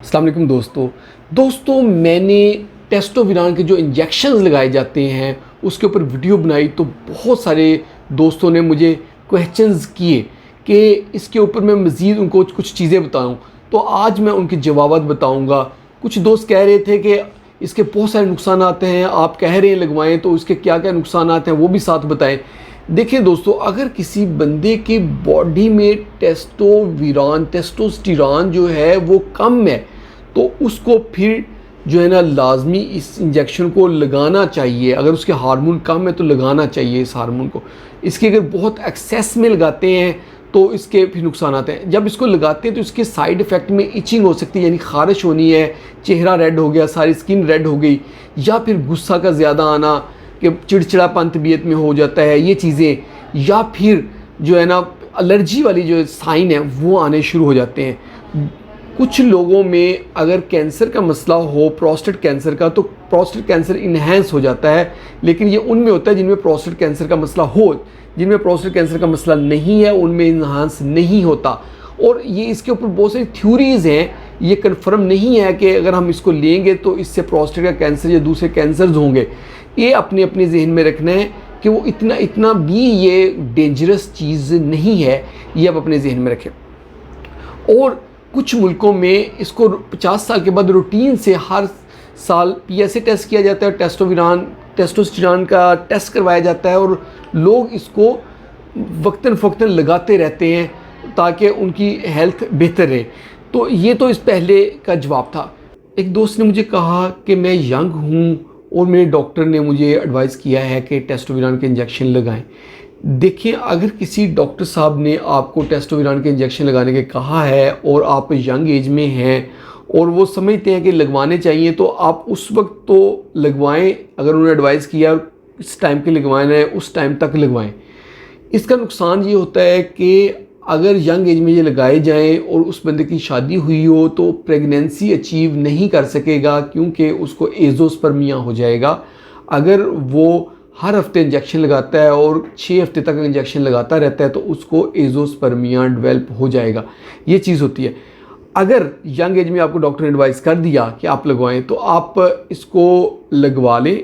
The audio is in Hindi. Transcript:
अस्सलाम वालेकुम दोस्तों मैंने टेस्टोस्टेरोन के जो इंजेक्शंस लगाए जाते हैं उसके ऊपर वीडियो बनाई तो बहुत सारे दोस्तों ने मुझे क्वेश्चंस किए कि इसके ऊपर मैं मज़ीद उनको कुछ चीज़ें बताऊं। तो आज मैं उनके जवाब बताऊंगा। कुछ दोस्त कह रहे थे कि इसके बहुत सारे नुकसान आते हैं, आप कह रहे हैं लगवाएं, तो इसके क्या क्या नुकसान आते हैं वो भी साथ बताएं। देखिए दोस्तों, अगर किसी बंदे की बॉडी में टेस्टोस्टेरोन जो है वो कम है तो उसको फिर जो है ना लाजमी इस इंजेक्शन को लगाना चाहिए। अगर उसके हार्मोन कम है तो लगाना चाहिए इस हार्मोन को। इसके अगर बहुत एक्सेस में लगाते हैं तो इसके फिर नुकसान आते हैं। जब इसको लगाते हैं तो इसके साइड इफ़ेक्ट में इचिंग हो सकती है, यानी खारिश होनी है, चेहरा रेड हो गया, सारी स्किन रेड हो गई, या फिर गुस्सा का ज़्यादा आना कि चिड़चिड़ापन तबीयत में हो जाता है, ये चीज़ें, या फिर जो है ना एलर्जी वाली जो साइन है वो आने शुरू हो जाते हैं। कुछ लोगों में अगर कैंसर का मसला हो, प्रोस्टेट कैंसर का, तो प्रोस्टेट कैंसर इन्हेंस हो जाता है, लेकिन ये उनमें होता है जिनमें प्रोस्टेट कैंसर का मसला हो। जिनमें प्रोस्टेट कैंसर का मसला नहीं है उनमें इन्हांस नहीं होता। और ये इसके ऊपर बहुत सारी थ्योरीज़ हैं, ये कंफर्म नहीं है कि अगर हम इसको लेंगे तो इससे प्रोस्टेट का कैंसर या दूसरे कैंसर्स होंगे। ये अपने अपने जहन में रखना है कि वो इतना भी ये डेंजरस चीज़ नहीं है, ये आप अपने जहन में रखें। और कुछ मुल्कों में इसको 50 साल के बाद रूटीन से हर साल PSA टेस्ट किया जाता है, टेस्टोस्टेरोन का टेस्ट करवाया जाता है, और लोग इसको वक्तन फ़वक्तन लगाते रहते हैं ताकि उनकी हेल्थ बेहतर रहे। तो ये तो इस पहले का जवाब था। एक दोस्त ने मुझे कहा कि मैं यंग हूँ और मेरे डॉक्टर ने मुझे एडवाइस किया है कि टेस्टोस्टेरोन के इंजेक्शन लगाएं। देखिए, अगर किसी डॉक्टर साहब ने आपको टेस्टोस्टेरोन के इंजेक्शन लगाने के कहा है और आप यंग एज में हैं और वो समझते हैं कि लगवाने चाहिए, तो आप उस वक्त तो लगवाएं। अगर उन्होंने एडवाइस किया इस टाइम के लगवाना है उस टाइम तक लगवाएं। इसका नुकसान ये होता है कि अगर यंग एज में ये लगाए जाएं और उस बंदे की शादी हुई हो तो प्रेगनेंसी अचीव नहीं कर सकेगा, क्योंकि उसको एज़ोस्पर्मिया हो जाएगा। अगर वो हर हफ्ते इंजेक्शन लगाता है और 6 हफ्ते तक इंजेक्शन लगाता रहता है तो उसको एज़ोस्पर्मिया डेवलप हो जाएगा। ये चीज़ होती है। अगर यंग एज में आपको डॉक्टर ने एडवाइस कर दिया कि आप लगवाएं तो आप इसको लगवा लें।